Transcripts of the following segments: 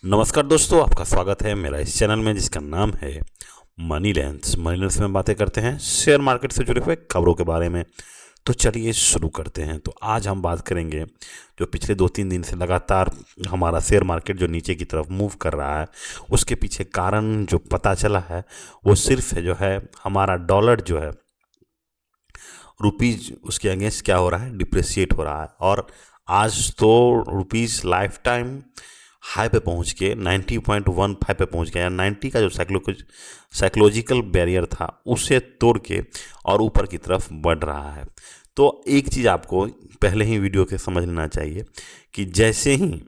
नमस्कार दोस्तों, आपका स्वागत है मेरा इस चैनल में जिसका नाम है मनी लेंस। मनी लेंस में बातें करते हैं शेयर मार्केट से जुड़े हुए खबरों के बारे में। तो चलिए शुरू करते हैं। तो आज हम बात करेंगे जो पिछले 2-3 दिन से लगातार हमारा शेयर मार्केट जो नीचे की तरफ मूव कर रहा है, उसके पीछे कारण जो पता चला है वो सिर्फ है जो है हमारा डॉलर जो है रुपीज उसके अगेंस्ट क्या हो रहा है, डिप्रिसिएट हो रहा है। और आज तो रुपीज लाइफ टाइम हाई पे पहुंच के 90.15 पे पहुंच गया। 90 का जो साइकोलॉजिकल बैरियर था उसे तोड़ के और ऊपर की तरफ बढ़ रहा है। तो एक चीज़ आपको पहले ही वीडियो के समझ लेना चाहिए कि जैसे ही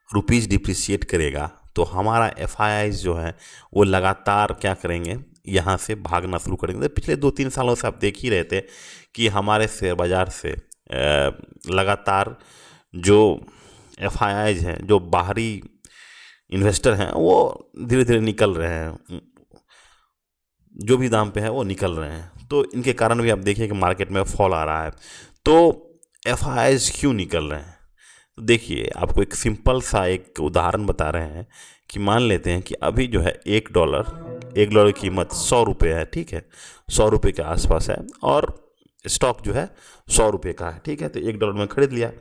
रुपीज़ डिप्रिसिएट करेगा तो हमारा एफआईआईज जो है वो लगातार क्या करेंगे, यहाँ से भागना शुरू करेंगे। तो पिछले 2-3 सालों से आप देख ही रहे थे कि हमारे शेयर बाज़ार से लगातार जो एफआईआईज हैं, जो बाहरी इन्वेस्टर हैं, वो धीरे धीरे निकल रहे हैं, जो भी दाम पे है वो निकल रहे हैं। तो इनके कारण भी आप देखिए कि मार्केट में फॉल आ रहा है। तो एफआईआईज क्यों निकल रहे हैं? तो देखिए, आपको एक सिंपल सा एक उदाहरण बता रहे हैं कि मान लेते हैं कि अभी जो है एक डॉलर की कीमत 100 रुपये है, ठीक है, 100 रुपये के आसपास है और स्टॉक जो है 100 रुपये का है, ठीक है। तो $1 में खरीद लिया।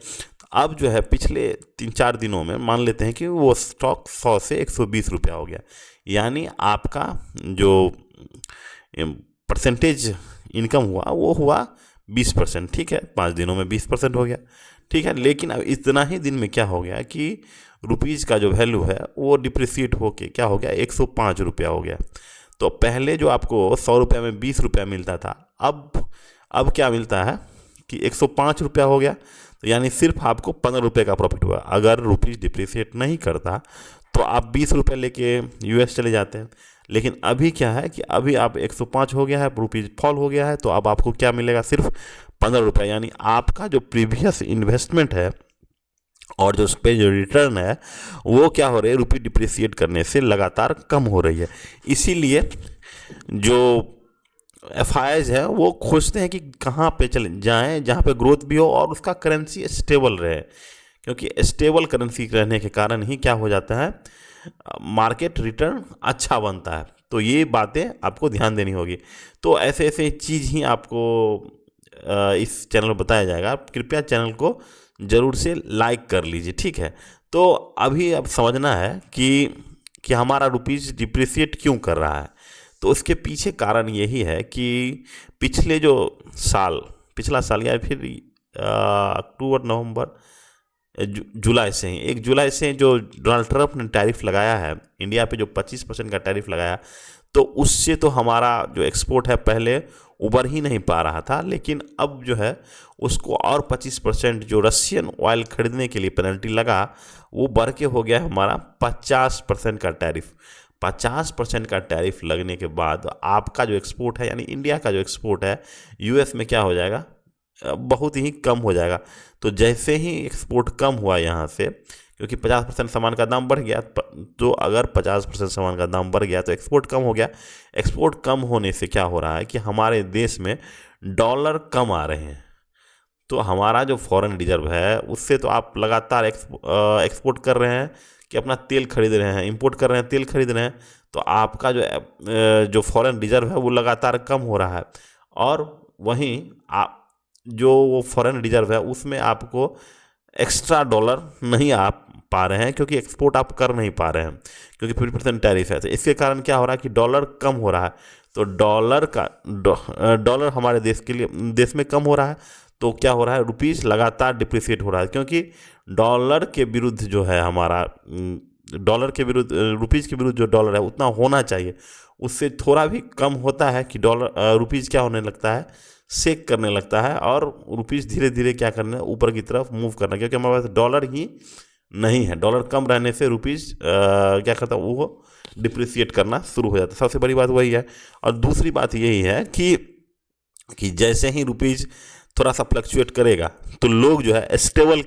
अब जो है पिछले 3-4 दिनों में मान लेते हैं कि वो स्टॉक 100 से 120 रुपया हो गया, यानी आपका जो परसेंटेज इनकम हुआ वो हुआ 20%, ठीक है। 5 दिनों में 20% हो गया, ठीक है। लेकिन अब इतना ही दिन में क्या हो गया कि रुपीज़ का जो वैल्यू है वो डिप्रिसिएट होके क्या हो गया, 105 रुपया हो गया। तो पहले जो आपको 100 रुपये में 20 रुपया मिलता था, अब क्या मिलता है कि 105 रुपया हो गया। तो यानी सिर्फ आपको 15 रुपये का प्रॉफिट हुआ। अगर रुपीज़ डिप्रिसिएट नहीं करता तो आप 20 रुपये लेके यूएस चले जाते हैं। लेकिन अभी क्या है कि अभी आप 105 हो गया है, रुपीज़ फॉल हो गया है, तो अब आपको क्या मिलेगा, सिर्फ 15 रुपये। यानी आपका जो प्रीवियस इन्वेस्टमेंट है और जो उस पर जो रिटर्न है वो क्या हो रही है, रुपी डिप्रिसिएट करने से लगातार कम हो रही है। इसीलिए जो एफआईआईज है वो खोजते हैं कि कहाँ पे चले जाएं जहाँ पे ग्रोथ भी हो और उसका करेंसी स्टेबल रहे, क्योंकि स्टेबल करेंसी रहने के कारण ही क्या हो जाता है, मार्केट रिटर्न अच्छा बनता है। तो ये बातें आपको ध्यान देनी होगी। तो ऐसे ऐसे चीज़ ही आपको इस चैनल में बताया जाएगा। आप कृपया चैनल को ज़रूर से लाइक कर लीजिए, ठीक है। तो अभी अब समझना है कि हमारा रुपीज़ डिप्रिसिएट क्यों कर रहा है। तो उसके पीछे कारण यही है कि पिछला साल या फिर अक्टूबर नवंबर जुलाई से ही 1 जुलाई से जो डोनाल्ड ट्रंप ने टैरिफ लगाया है इंडिया पे, जो 25% का टैरिफ लगाया, तो उससे तो हमारा जो एक्सपोर्ट है पहले उबर ही नहीं पा रहा था। लेकिन अब जो है उसको और 25% जो रशियन ऑयल खरीदने के लिए पेनल्टी लगा, वो बढ़ के हो गया हमारा 50% का टैरिफ। 50% का टैरिफ लगने के बाद आपका जो एक्सपोर्ट है, यानी इंडिया का जो एक्सपोर्ट है, यूएस में क्या हो जाएगा, बहुत ही कम हो जाएगा। तो जैसे ही एक्सपोर्ट कम हुआ यहाँ से, क्योंकि 50% सामान का दाम बढ़ गया, तो अगर 50% सामान का दाम बढ़ गया तो एक्सपोर्ट कम हो गया। एक्सपोर्ट कम होने से क्या हो रहा है कि हमारे देश में डॉलर कम आ रहे हैं। तो हमारा जो फॉरेन रिजर्व है उससे तो आप लगातार एक्सपोर्ट कर रहे हैं कि अपना तेल खरीद रहे हैं, इंपोर्ट कर रहे हैं, तेल खरीद रहे हैं, तो आपका जो फॉरेन रिजर्व है वो लगातार कम हो रहा है। और वहीं आप जो वो फॉरेन रिजर्व है उसमें आपको एक्स्ट्रा डॉलर नहीं आ पा रहे हैं, क्योंकि एक्सपोर्ट आप कर नहीं पा रहे हैं, क्योंकि 50% टैरिफ है। तो इसके कारण क्या हो रहा है कि डॉलर कम हो रहा है। तो डॉलर हमारे देश में कम हो रहा है। तो क्या हो रहा है, रुपीज़ लगातार डिप्रिसिएट हो रहा है, क्योंकि डॉलर के विरुद्ध जो है हमारा डॉलर के विरुद्ध रुपीज़ के विरुद्ध जो डॉलर है उतना होना चाहिए, उससे थोड़ा भी कम होता है कि रुपीज़ क्या होने लगता है, सेक करने लगता है, और रुपीज़ धीरे धीरे क्या करना है, ऊपर की तरफ मूव करना, क्योंकि हमारे पास डॉलर ही नहीं है। डॉलर कम रहने से रुपीज़ क्या करता है, वो डिप्रिसिएट करना शुरू हो जाता है। सबसे बड़ी बात वही है। और दूसरी बात यही है कि जैसे ही रुपीज़ थोड़ा सा फ्लक्चुएट करेगा तो लोग जो है स्टेबल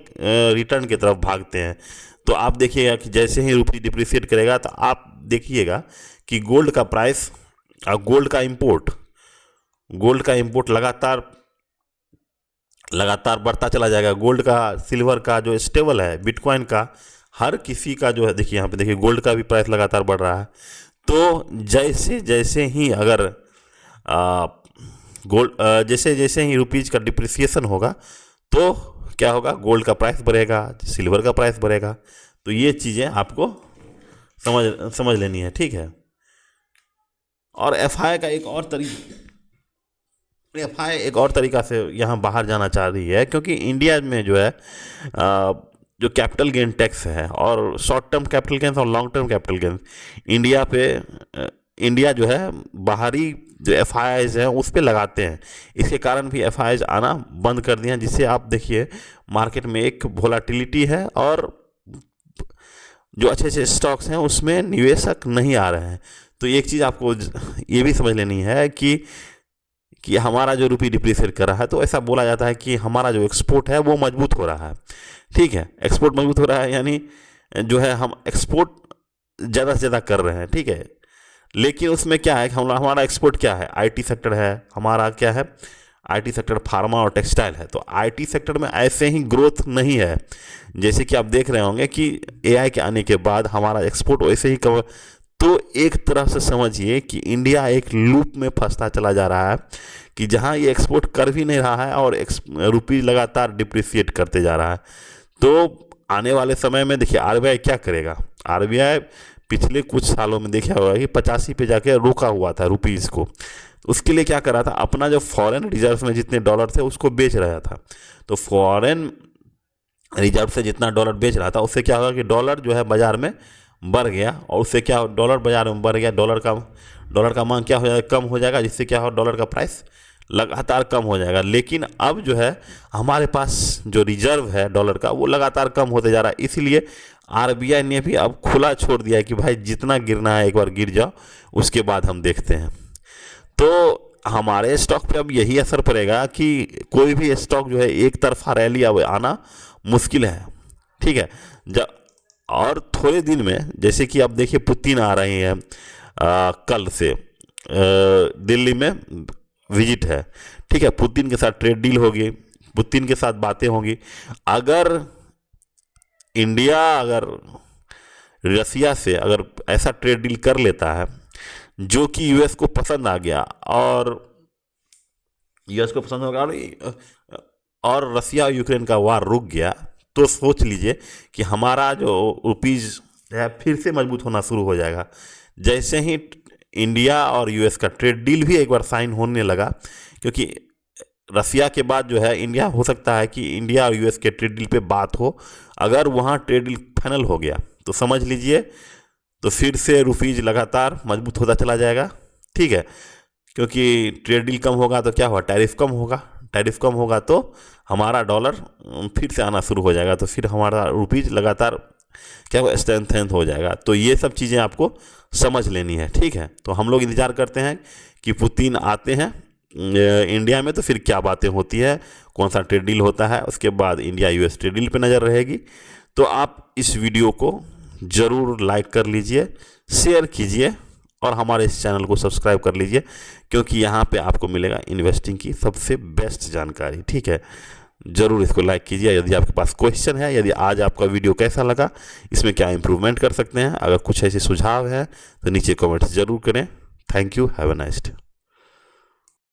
रिटर्न की तरफ भागते हैं। तो आप देखिएगा कि जैसे ही रुपये डिप्रिसिएट करेगा तो आप देखिएगा कि गोल्ड का प्राइस और गोल्ड का इंपोर्ट लगातार बढ़ता चला जाएगा। गोल्ड का, सिल्वर का जो स्टेबल है, बिटकॉइन का हर किसी का जो है, देखिए यहाँ पे देखिए गोल्ड का भी प्राइस लगातार बढ़ रहा है। तो जैसे जैसे ही अगर गोल्ड जैसे जैसे ही रुपीज़ का डिप्रिसिएशन होगा तो क्या होगा, गोल्ड का प्राइस बढ़ेगा, सिल्वर का प्राइस बढ़ेगा। तो ये चीज़ें आपको समझ लेनी है, ठीक है। और एफआई का एक और तरीका से यहाँ बाहर जाना चाह रही है, क्योंकि इंडिया में जो है जो कैपिटल गेन टैक्स है, और शॉर्ट टर्म कैपिटल गेन्स और long term capital gains, India जो है बाहरी जो एफआईआईज हैं उस पे लगाते हैं। इसके कारण भी एफआईआईज आना बंद कर दिए हैं, जिससे आप देखिए मार्केट में एक वोलाटिलिटी है, और जो अच्छे अच्छे स्टॉक्स हैं उसमें निवेशक नहीं आ रहे हैं। तो एक चीज़ आपको ये भी समझ लेनी है कि हमारा जो रुपये डिप्रिसिएट कर रहा है, तो ऐसा बोला जाता है कि हमारा जो एक्सपोर्ट है वो मजबूत हो रहा है, ठीक है। एक्सपोर्ट मजबूत हो रहा है यानी जो है हम एक्सपोर्ट ज़्यादा से ज़्यादा कर रहे हैं, ठीक है। लेकिन उसमें क्या है, हमारा एक्सपोर्ट क्या है, आईटी सेक्टर है हमारा, क्या है, आईटी सेक्टर, फार्मा और टेक्सटाइल है। तो आईटी सेक्टर में ऐसे ही ग्रोथ नहीं है, जैसे कि आप देख रहे होंगे कि एआई के आने के बाद हमारा एक्सपोर्ट वैसे ही कम। तो एक तरह से समझिए कि इंडिया एक लूप में फंसता चला जा रहा है, कि जहां ये एक्सपोर्ट कर भी नहीं रहा है और रुपये लगातार डिप्रिसिएट करते जा रहा है। तो आने वाले समय में देखिए आरबीआई क्या करेगा। आरबीआई पिछले कुछ सालों में देखा होगा कि 85 पे जाके रोका हुआ था रुपीज़ को। उसके लिए क्या कर रहा था, अपना जो फॉरेन रिजर्व में जितने डॉलर थे उसको बेच रहा था। तो फॉरेन रिजर्व से जितना डॉलर बेच रहा था, उससे क्या होगा कि डॉलर जो है बाज़ार में बढ़ गया, और उससे क्या, डॉलर बाज़ार में बढ़ गया, डॉलर का मांग क्या हो जाएगा, कम हो जाएगा, जिससे क्या हो, डॉलर का प्राइस लगातार कम हो जाएगा। लेकिन अब जो है हमारे पास जो रिजर्व है डॉलर का, वो लगातार कम होते जा रहा है। इसीलिए आरबीआई ने भी अब खुला छोड़ दिया है कि भाई जितना गिरना है एक बार गिर जाओ, उसके बाद हम देखते हैं। तो हमारे स्टॉक पे अब यही असर पड़ेगा कि कोई भी स्टॉक जो है एक तरफा रैली अब आना मुश्किल है, ठीक है। जब और थोड़े दिन में, जैसे कि अब देखिए पुतिन आ रहे हैं, कल से दिल्ली में विजिट है, ठीक है। पुतिन के साथ ट्रेड डील होगी, पुतिन के साथ बातें होंगी। अगर रसिया से अगर ऐसा ट्रेड डील कर लेता है जो कि यूएस को पसंद आ गया, और यूएस को पसंद होगा, और रसिया और यूक्रेन का वार रुक गया, तो सोच लीजिए कि हमारा जो रुपीज़ है फिर से मजबूत होना शुरू हो जाएगा। जैसे ही इंडिया और यूएस का ट्रेड डील भी एक बार साइन होने लगा, क्योंकि रसिया के बाद जो है इंडिया, हो सकता है कि इंडिया और यूएस के ट्रेड डील पे बात हो। अगर वहाँ ट्रेड डील फाइनल हो गया तो समझ लीजिए तो फिर से रुपीज़ लगातार मजबूत होता चला जाएगा, ठीक है। क्योंकि ट्रेड डील कम होगा तो क्या होगा, टैरिफ कम होगा, टैरिफ कम होगा तो हमारा डॉलर फिर से आना शुरू हो जाएगा, तो फिर हमारा रुपीज़ लगातार क्या होगा, स्ट्रेंथन हो जाएगा। तो ये सब चीज़ें आपको समझ लेनी है, ठीक है। तो हम लोग इंतज़ार करते हैं कि पुतिन आते हैं इंडिया में, तो फिर क्या बातें होती है, कौन सा ट्रेड डील होता है, उसके बाद इंडिया यूएस ट्रेड डील पे नज़र रहेगी। तो आप इस वीडियो को ज़रूर लाइक कर लीजिए, शेयर कीजिए, और हमारे इस चैनल को सब्सक्राइब कर लीजिए, क्योंकि यहाँ पे आपको मिलेगा इन्वेस्टिंग की सबसे बेस्ट जानकारी, ठीक है। ज़रूर इसको लाइक कीजिए। यदि आपके पास क्वेश्चन है, यदि आज आपका वीडियो कैसा लगा, इसमें क्या इम्प्रूवमेंट कर सकते हैं, अगर कुछ ऐसे सुझाव है तो नीचे कमेंट्स ज़रूर करें। Thank you, have a nice day.